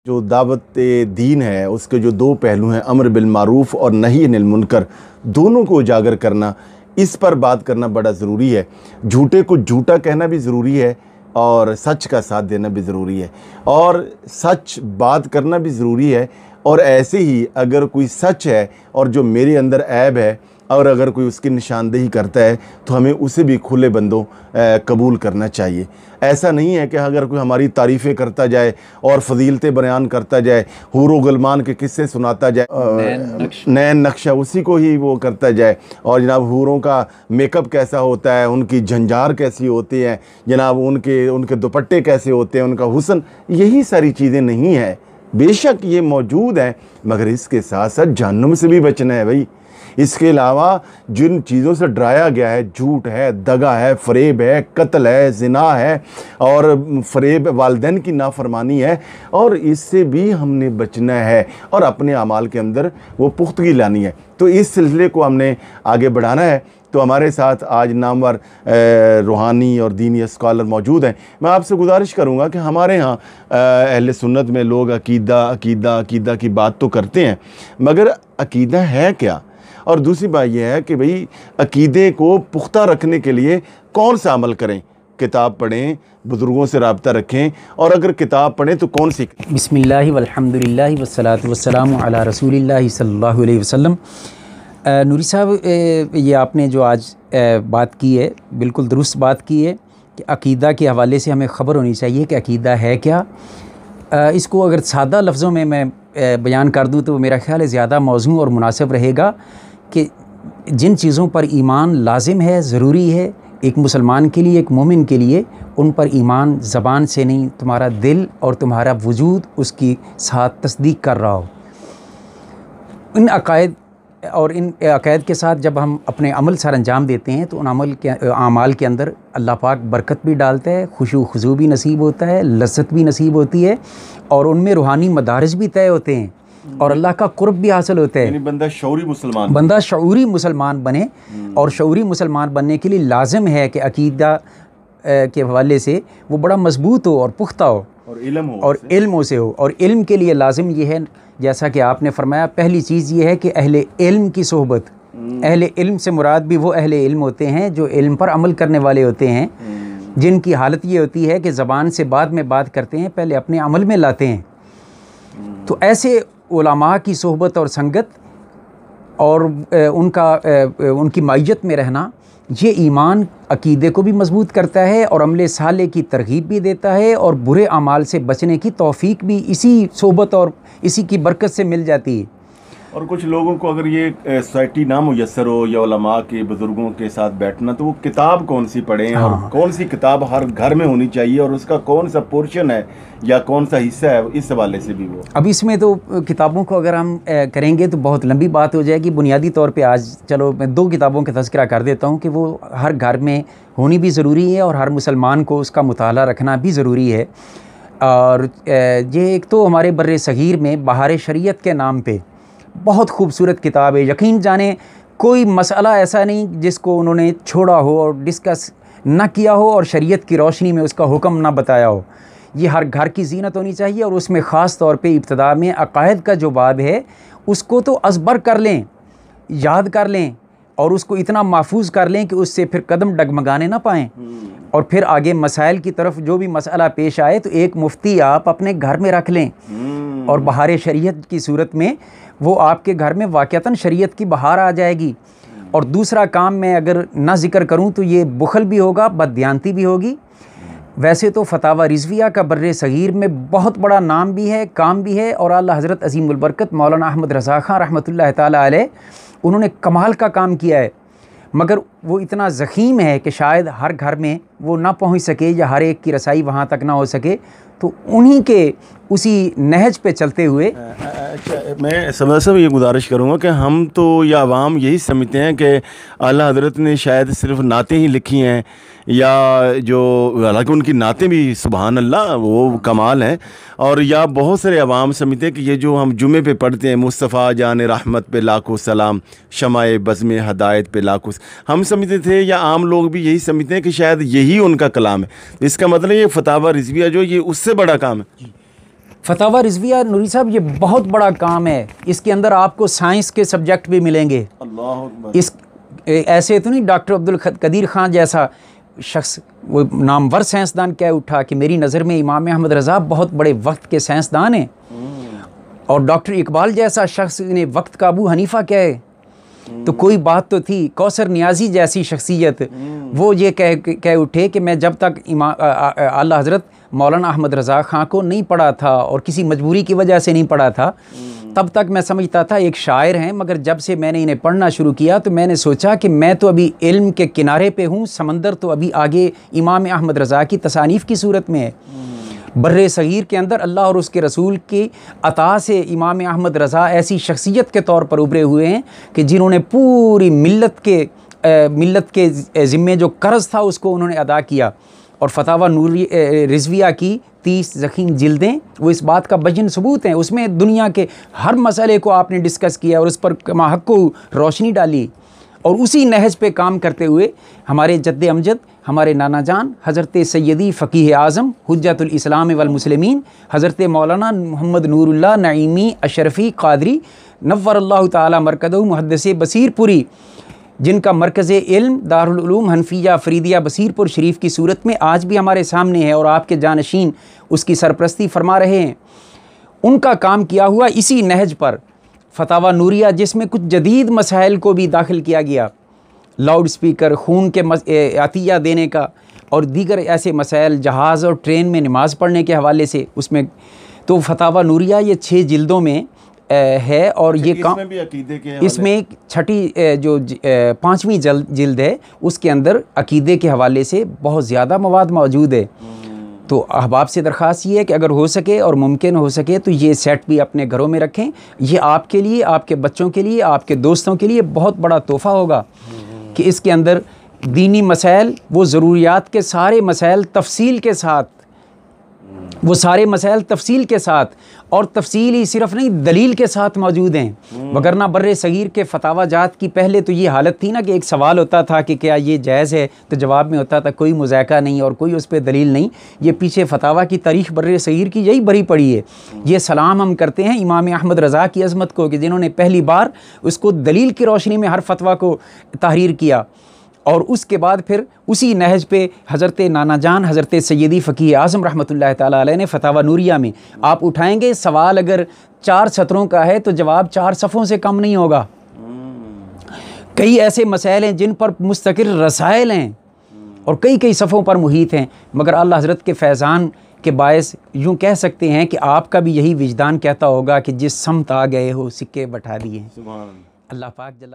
جو دعوت دین ہے اس کے جو دو پہلو ہیں، امر بالمعروف اور نہی عن المنکر، دونوں کو اجاگر کرنا، اس پر بات کرنا بڑا ضروری ہے۔ جھوٹے کو جھوٹا کہنا بھی ضروری ہے اور سچ کا ساتھ دینا بھی ضروری ہے، اور سچ بات کرنا بھی ضروری ہے۔ اور ایسے ہی اگر کوئی سچ ہے اور جو میرے اندر عیب ہے اور اگر کوئی اس کی نشاندہی کرتا ہے تو ہمیں اسے بھی کھلے بندوں قبول کرنا چاہیے۔ ایسا نہیں ہے کہ اگر کوئی ہماری تعریفیں کرتا جائے اور فضیلتیں بیان کرتا جائے، حور و غلمان کے قصے سناتا جائے، نین نقشہ اسی کو ہی وہ کرتا جائے، اور جناب حوروں کا میک اپ کیسا ہوتا ہے، ان کی جھنجھار کیسی ہوتی ہے، جناب ان کے دوپٹے کیسے ہوتے ہیں، ان کا حسن، یہی ساری چیزیں نہیں ہیں۔ بے شک یہ موجود ہیں، مگر اس کے ساتھ ساتھ جہنم سے بھی بچنا ہے بھائی۔ اس کے علاوہ جن چیزوں سے ڈرایا گیا ہے، جھوٹ ہے، دغا ہے، فریب ہے، قتل ہے، زنا ہے، اور فریب والدین کی نافرمانی ہے، اور اس سے بھی ہم نے بچنا ہے اور اپنے اعمال کے اندر وہ پختگی لانی ہے۔ تو اس سلسلے کو ہم نے آگے بڑھانا ہے۔ تو ہمارے ساتھ آج نامور روحانی اور دینی اسکالر موجود ہیں۔ میں آپ سے گزارش کروں گا کہ ہمارے ہاں اہل سنت میں لوگ عقیدہ کی بات تو کرتے ہیں، مگر عقیدہ ہے کیا؟ اور دوسری بات یہ ہے کہ بھئی عقیدے کو پختہ رکھنے کے لیے کون سا عمل کریں؟ کتاب پڑھیں، بزرگوں سے رابطہ رکھیں، اور اگر کتاب پڑھیں تو کون سی؟ بسم اللہ والحمدللہ والصلاة والسلام علی رسول اللہ صلی اللہ علیہ وسلم۔ نوری صاحب، یہ آپ نے جو آج بات کی ہے بالکل درست بات کی ہے کہ عقیدہ کے حوالے سے ہمیں خبر ہونی چاہیے کہ عقیدہ ہے کیا۔ اس کو اگر سادہ لفظوں میں بیان کر دوں تو میرا خیال ہے زیادہ موزوں اور مناسب رہے گا کہ جن چیزوں پر ایمان لازم ہے، ضروری ہے ایک مسلمان کے لیے، ایک مومن کے لیے، ان پر ایمان زبان سے نہیں، تمہارا دل اور تمہارا وجود اس کی ساتھ تصدیق کر رہا ہو۔ ان عقائد اور ان عقائد کے ساتھ جب ہم اپنے عمل سر انجام دیتے ہیں تو ان اعمال کے اندر اللہ پاک برکت بھی ڈالتا ہے، خشوع و خضوع بھی نصیب ہوتا ہے، لذت بھی نصیب ہوتی ہے، اور ان میں روحانی مدارج بھی طے ہوتے ہیں اور اللہ کا قرب بھی حاصل ہوتا ہے۔ یعنی بندہ شعوری مسلمان بنے، اور شعوری مسلمان بننے کے لیے لازم ہے کہ عقیدہ کے حوالے سے وہ بڑا مضبوط ہو اور پختہ ہو اور علم سے ہو۔ اور علم کے لیے لازم یہ ہے، جیسا کہ آپ نے فرمایا، پہلی چیز یہ ہے کہ اہل علم کی صحبت۔ اہل علم سے مراد بھی وہ اہل علم ہوتے ہیں جو علم پر عمل کرنے والے ہوتے ہیں، جن کی حالت یہ ہوتی ہے کہ زبان سے بعد میں بات کرتے ہیں، پہلے اپنے عمل میں لاتے ہیں۔ تو ایسے علماء کی صحبت اور سنگت اور ان کی معیت میں رہنا، یہ ایمان عقیدے کو بھی مضبوط کرتا ہے اور عمل صالح کی ترغیب بھی دیتا ہے، اور برے اعمال سے بچنے کی توفیق بھی اسی صحبت اور اسی کی برکت سے مل جاتی ہے۔ اور کچھ لوگوں کو اگر یہ سوسائٹی نہ میسر ہو یا علماء کے بزرگوں کے ساتھ بیٹھنا، تو وہ کتاب کون سی پڑھیں اور کون سی کتاب ہر گھر میں ہونی چاہیے، اور اس کا کون سا پورشن ہے یا کون سا حصہ ہے، اس حوالے سے بھی وہ۔ اب اس میں تو کتابوں کو اگر ہم کریں گے تو بہت لمبی بات ہو جائے گی۔ بنیادی طور پہ آج چلو میں 2 کتابوں کا تذکرہ کر دیتا ہوں کہ وہ ہر گھر میں ہونی بھی ضروری ہے اور ہر مسلمان کو اس کا مطالعہ رکھنا بھی ضروری ہے۔ اور یہ ایک تو ہمارے بر صغیر میں بہار شریعت کے نام پہ بہت خوبصورت کتاب ہے۔ یقین جانیں کوئی مسئلہ ایسا نہیں جس کو انہوں نے چھوڑا ہو اور ڈسکس نہ کیا ہو اور شریعت کی روشنی میں اس کا حکم نہ بتایا ہو۔ یہ ہر گھر کی زینت ہونی چاہیے، اور اس میں خاص طور پہ ابتدا میں عقائد کا جو باب ہے اس کو تو ازبر کر لیں، یاد کر لیں، اور اس کو اتنا محفوظ کر لیں کہ اس سے پھر قدم ڈگمگانے نہ پائیں، اور پھر آگے مسائل کی طرف جو بھی مسئلہ پیش آئے تو ایک مفتی آپ اپنے گھر میں رکھ لیں، اور بہار شریعت کی صورت میں وہ آپ کے گھر میں واقعتاً شریعت کی بہار آ جائے گی۔ اور دوسرا کام میں اگر نہ ذکر کروں تو یہ بخل بھی ہوگا، بددیانتی بھی ہوگی۔ ویسے تو فتاوی رضویہ کا بر صغیر میں بہت بڑا نام بھی ہے، کام بھی ہے، اور اعلیٰ حضرت عظیم البرکت مولانا احمد رضا خان رحمۃ اللہ تعالیٰ علیہ انہوں نے کمال کا کام کیا ہے، مگر وہ اتنا ضخیم ہے کہ شاید ہر گھر میں وہ نہ پہنچ سکے یا ہر ایک کی رسائی وہاں تک نہ ہو سکے، تو انہی کے اسی نہج پہ چلتے ہوئے میں سمجھ یہ گزارش کروں گا کہ ہم تو یا عوام یہی سمجھتے ہیں کہ اعلیٰ حضرت نے شاید صرف نعتیں ہی لکھی ہیں، یا جو حالانکہ ان کی نعتیں بھی سبحان اللہ وہ کمال ہیں، اور یا بہت سارے عوام سمجھتے ہیں کہ یہ جو ہم جمعے پہ پڑھتے ہیں مصطفیٰ جان رحمت پہ لاکھوں سلام، شمع بزم ہدایت پہ لاکھوں، ہم سمجھتے تھے یا عام لوگ بھی یہی سمجھتے ہیں کہ شاید یہی ان کا کلام ہے۔ اس کا مطلب یہ فتاوی رضویہ جو یہ اس سے بڑا کام ہے۔ فتاوی رضویہ نوری صاحب یہ بہت بڑا کام ہے، اس کے اندر آپ کو سائنس کے سبجیکٹ بھی ملیں گے۔ اللہ اکبر۔ اس ایسے تو نہیں ڈاکٹر عبدالقدیر خان جیسا شخص وہ نامور سائنسدان کہہ اٹھا کہ میری نظر میں امام احمد رضا بہت بڑے وقت کے سائنسدان ہیں، اور ڈاکٹر اقبال جیسا شخص نے وقت کا ابو حنیفہ کہے تو کوئی بات تو تھی۔ کوثر نیازی جیسی شخصیت وہ یہ کہہ اٹھے کہ میں جب تک اعلیٰ حضرت مولانا احمد رضا خان کو نہیں پڑھا تھا اور کسی مجبوری کی وجہ سے نہیں پڑھا تھا، تب تک میں سمجھتا تھا ایک شاعر ہیں، مگر جب سے میں نے انہیں پڑھنا شروع کیا تو میں نے سوچا کہ میں تو ابھی علم کے کنارے پہ ہوں، سمندر تو ابھی آگے امام احمد رضا کی تصانیف کی صورت میں ہے۔ بر صغیر کے اندر اللہ اور اس کے رسول کی عطا سے امام احمد رضا ایسی شخصیت کے طور پر ابھرے ہوئے ہیں کہ جنہوں نے پوری ملت کے ذمے جو قرض تھا اس کو انہوں نے ادا کیا، اور فتاوی نوری رضویہ کی 30 ضخیم جلدیں وہ اس بات کا بجن ثبوت ہیں۔ اس میں دنیا کے ہر مسئلے کو آپ نے ڈسکس کیا اور اس پر ماحق کو روشنی ڈالی، اور اسی نہج پہ کام کرتے ہوئے ہمارے جد امجد، ہمارے نانا جان حضرت سیدی فقیہ اعظم حجت الاسلام والمسلمین حضرت مولانا محمد نور اللہ نعیمی اشرفی قادری نور اللہ تعالی مرکزہ محدث بصیر پوری، جن کا مرکز علم دارالعلوم حنفیہ فریدیہ بصیر پور شریف کی صورت میں آج بھی ہمارے سامنے ہے اور آپ کے جانشین اس کی سرپرستی فرما رہے ہیں، ان کا کام کیا ہوا اسی نہج پر فتاوی نوریہ، جس میں کچھ جدید مسائل کو بھی داخل کیا گیا، لاؤڈ سپیکر، خون کے عطیہ دینے کا اور دیگر ایسے مسائل، جہاز اور ٹرین میں نماز پڑھنے کے حوالے سے، اس میں تو فتاوی نوریہ یہ 6 جلدوں میں ہے، اور یہ کام اس میں چھٹی جو 5ویں جلد ہے اس کے اندر عقیدے کے حوالے سے بہت زیادہ مواد موجود ہے۔ تو احباب سے درخواست یہ ہے کہ اگر ہو سکے اور ممکن ہو سکے تو یہ سیٹ بھی اپنے گھروں میں رکھیں، یہ آپ کے لیے، آپ کے بچوں کے لیے، آپ کے دوستوں کے لیے بہت بڑا تحفہ ہوگا کہ اس کے اندر دینی مسائل، وہ ضروریات کے سارے مسائل تفصیل کے ساتھ، وہ سارے مسائل تفصیل کے ساتھ، اور تفصیل ہی صرف نہیں دلیل کے ساتھ موجود ہیں، وگرنہ بر صغیر کے فتاوی جات کی پہلے تو یہ حالت تھی نا کہ ایک سوال ہوتا تھا کہ کیا یہ جائز ہے، تو جواب میں ہوتا تھا کوئی مذائقہ نہیں اور کوئی اس پہ دلیل نہیں۔ یہ پیچھے فتاوی کی تاریخ بر صغیر کی یہی بھری پڑی ہے۔ یہ سلام ہم کرتے ہیں امام احمد رضا کی عظمت کو کہ جنہوں نے پہلی بار اس کو دلیل کی روشنی میں ہر فتویٰ کو تحریر کیا، اور اس کے بعد پھر اسی نہج پہ حضرت نانا جان حضرت سیدی فقیہ اعظم رحمۃ اللہ تعالیٰ علیہ نے فتاوی نوریہ میں، آپ اٹھائیں گے سوال اگر 4 سطروں کا ہے تو جواب 4 صفحوں سے کم نہیں ہوگا۔ کئی ایسے مسائل ہیں جن پر مستقل رسائل ہیں اور کئی صفحوں پر محیط ہیں، مگر اللہ حضرت کے فیضان کے باعث یوں کہہ سکتے ہیں کہ آپ کا بھی یہی وجدان کہتا ہوگا کہ جس سمت آ گئے ہو سکے بٹھا دیے۔ اللہ پاک جل